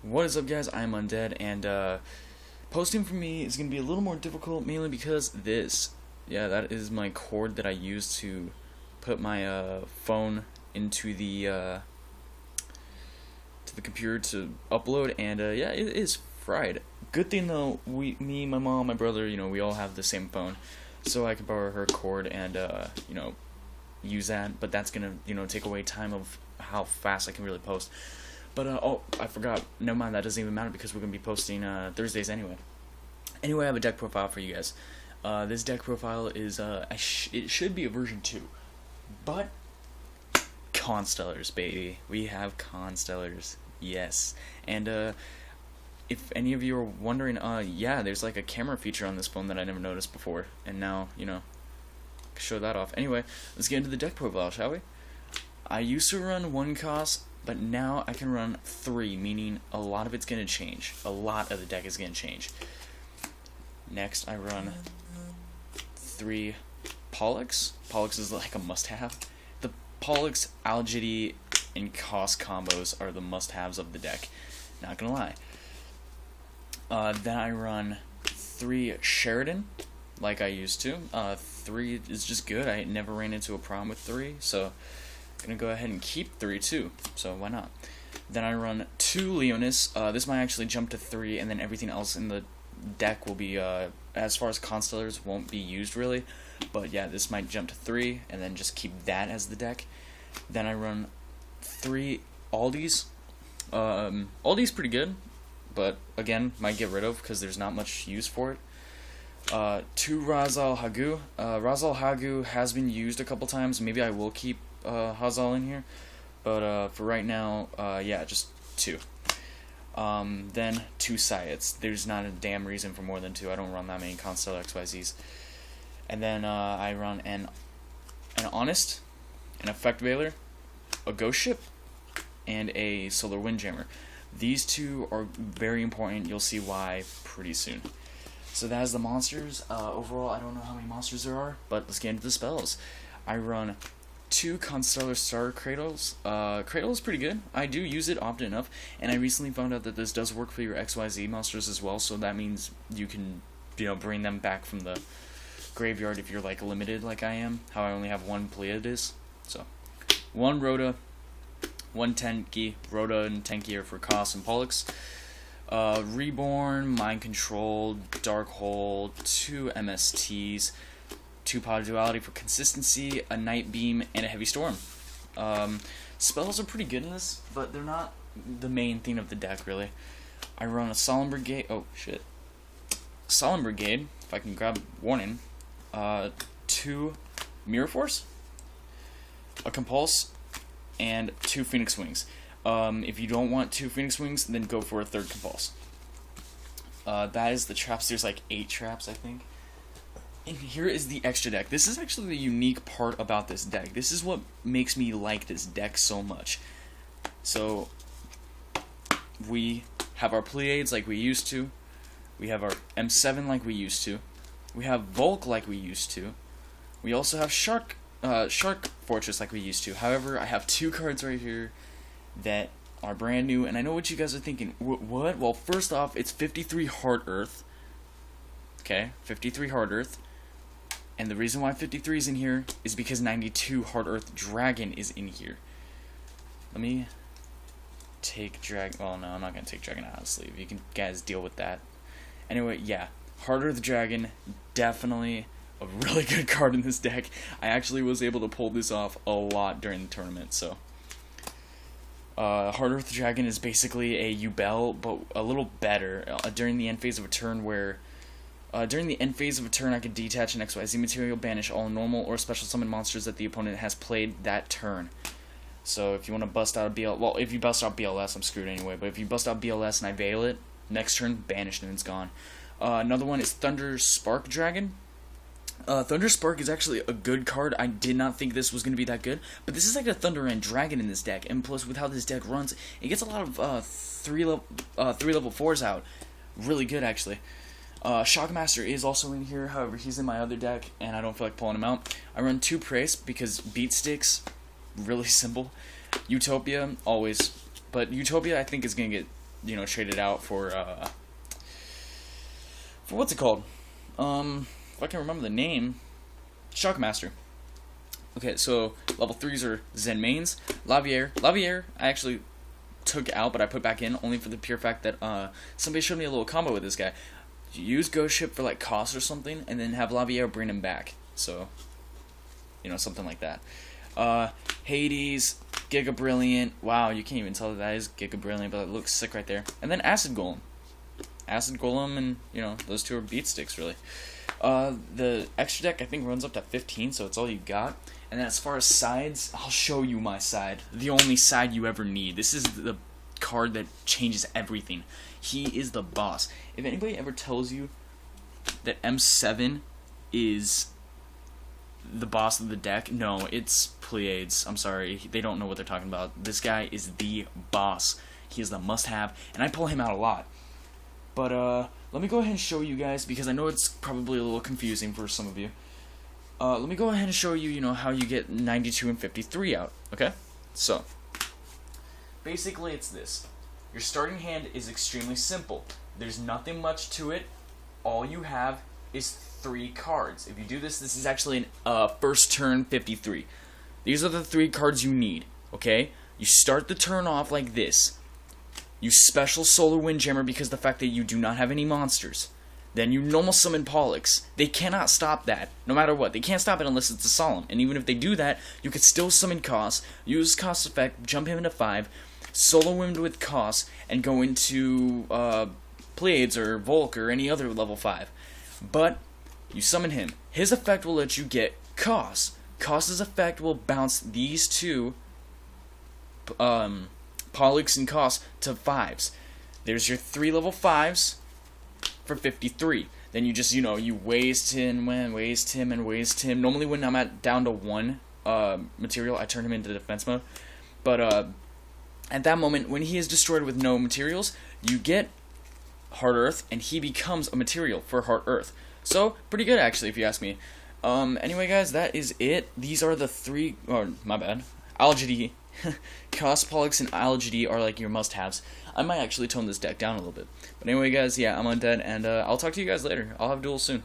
What is up, guys? I'm Undead, and posting for me is going to be a little more difficult, mainly because that is my cord that I use to put my phone into the computer to upload, and yeah, it is fried. Good thing though, me, my mom, my brother, we all have the same phone, so I can borrow her cord and use that. But that's gonna take away time of how fast I can really post. But, oh, I forgot. Never mind, that doesn't even matter because we're going to be posting Thursdays anyway. Anyway, I have a deck profile for you guys. This deck profile is, it should be a version 2. But, Constellars, baby. We have Constellars. Yes. And, if any of you are wondering, yeah, there's like a camera feature on this phone that I never noticed before. And now, show that off. Anyway, let's get into the deck profile, shall we? I used to run 1 cost, but now I can run 3, meaning a lot of it's going to change. A lot of the deck is going to change. Next, I run 3 Pollux. Pollux is like a must-have. The Pollux, Algiddy, and cost combos are the must-haves of the deck. Not going to lie. Then I run 3 Sheridan, like I used to. 3 is just good. I never ran into a problem with 3, so gonna go ahead and keep 3 too, so why not? Then I run 2 Leonis. This might actually jump to 3, and then everything else in the deck will be, as far as Constellars, won't be used really. But yeah, this might jump to 3, and then just keep that as the deck. Then I run 3 Aldi's. Aldi's pretty good, but again, might get rid of because there's not much use for it. 2 Razal Hagu. Razal Hagu has been used a couple times. Maybe I will keep Hazal in here, but for right now, yeah, just 2. Then 2 Syattes. There's not a damn reason for more than 2. I don't run that many Constellar XYZs. And then I run an Honest, an Effect Veiler, a Ghost Ship, and a Solar Windjammer. These 2 are very important. You'll see why pretty soon. So that is the monsters. Overall, I don't know how many monsters there are, but let's get into the spells. I run 2 Constellar Star Cradles. Cradle is pretty good. I do use it often enough, and I recently found out that this does work for your XYZ monsters as well, so that means you can, bring them back from the graveyard if you're, like, limited like I am, how I only have 1 Pleiades. So, 1 Rhoda, 1 Tenki. Rhoda and Tenki are for Cost and Pollux. Reborn, Mind Control, Dark Hole, 2 MSTs, 2 Pod Duality for consistency, a Night Beam, and a Heavy Storm. Spells are pretty good in this, but they're not the main theme of the deck, really. I run a Solemn Brigade. Oh, shit. Solemn Brigade, if I can grab Warning. 2 Mirror Force, a Compulse, and 2 Phoenix Wings. If you don't want 2 Phoenix Wings, then go for a 3rd Compulse. That is the traps. There's like 8 traps, I think. And here is the extra deck. This is actually the unique part about this deck. This is what makes me like this deck so much. So, we have our Pleiades like we used to. We have our M7 like we used to. We have Volk like we used to. We also have Shark Fortress like we used to. However, I have 2 cards right here that are brand new, and I know what you guys are thinking. What? Well, first off, it's 53 Heart Earth. Okay, 53 Heart Earth. And the reason why 53 is in here is because 92 Heart Earth Dragon is in here. Let me take Dragon. Well, no, I'm not going to take Dragon out of the sleeve. You can guys deal with that. Anyway, yeah. Heart Earth Dragon, definitely a really good card in this deck. I actually was able to pull this off a lot during the tournament, so. Heart Earth Dragon is basically a Yubel, but a little better. During the end phase of a turn I can detach an XYZ material, banish all normal or special summon monsters that the opponent has played that turn. So if you want to bust out a if you bust out BLS, I'm screwed anyway, but if you bust out BLS and I veil it, next turn, banished and it's gone. Another one is Thunder Spark Dragon. Thunder Spark is actually a good card. I did not think this was going to be that good, but this is like a Thunder and Dragon in this deck, and plus with how this deck runs, it gets a lot of 3 level 4s out. Really good, actually. Shockmaster is also in here, however, he's in my other deck, and I don't feel like pulling him out. I run 2 Praise because Beat Sticks, really simple. Utopia, always. But Utopia, I think, is going to get trade it out for what's it called? If I can remember the name, Shockmaster. Okay, so level 3s are Zen mains. Lavier, I actually took out, but I put back in only for the pure fact that somebody showed me a little combo with this guy. You use Ghost Ship for like cost or something, and then have Lavier bring him back. So, something like that. Hades, Giga Brilliant. Wow, you can't even tell that is Giga Brilliant, but it looks sick right there. And then Acid Golem. Acid Golem, and those two are beat sticks really. The extra deck I think runs up to 15, so it's all you got. And then as far as sides, I'll show you my side. The only side you ever need. This is the card that changes everything. He is the boss. If anybody ever tells you that M7 is the boss of the deck, no, it's Pleiades. I'm sorry, they don't know what they're talking about. This guy is the boss. He is the must-have, and I pull him out a lot. But let me go ahead and show you guys, because I know it's probably a little confusing for some of you. Let me go ahead and show you, how you get 92 and 53 out, okay? So, basically it's this. Your starting hand is extremely simple. There's nothing much to it. All you have is 3 cards. If you do this, this is actually an first turn 53. These are the 3 cards you need, okay? You start the turn off like this. You special Solar Windjammer because the fact that you do not have any monsters. Then you normal summon Pollux. They cannot stop that, no matter what. They can't stop it unless it's a Solemn. And even if they do that, you could still summon Koss, use Koss effect, jump him into 5, Solar Wind with Koss, and go into Pleiades or Volk or any other level 5. But you summon him. His effect will let you get Koss. Koss's effect will bounce these two Pollux and Koss to 5s. There's your 3 level 5s for 53. Then you just, you waste him, waste him. Normally when I'm down to 1 material, I turn him into defense mode. But at that moment, when he is destroyed with no materials, you get Hard Earth, and he becomes a material for Hard Earth. So, pretty good actually, if you ask me. Anyway guys, that is it. These are the 3, my bad, Algid, Koss, Pollux, and Algid are like your must-haves. I might actually tone this deck down a little bit. But anyway guys, yeah, I'm Undead, and I'll talk to you guys later. I'll have duels soon.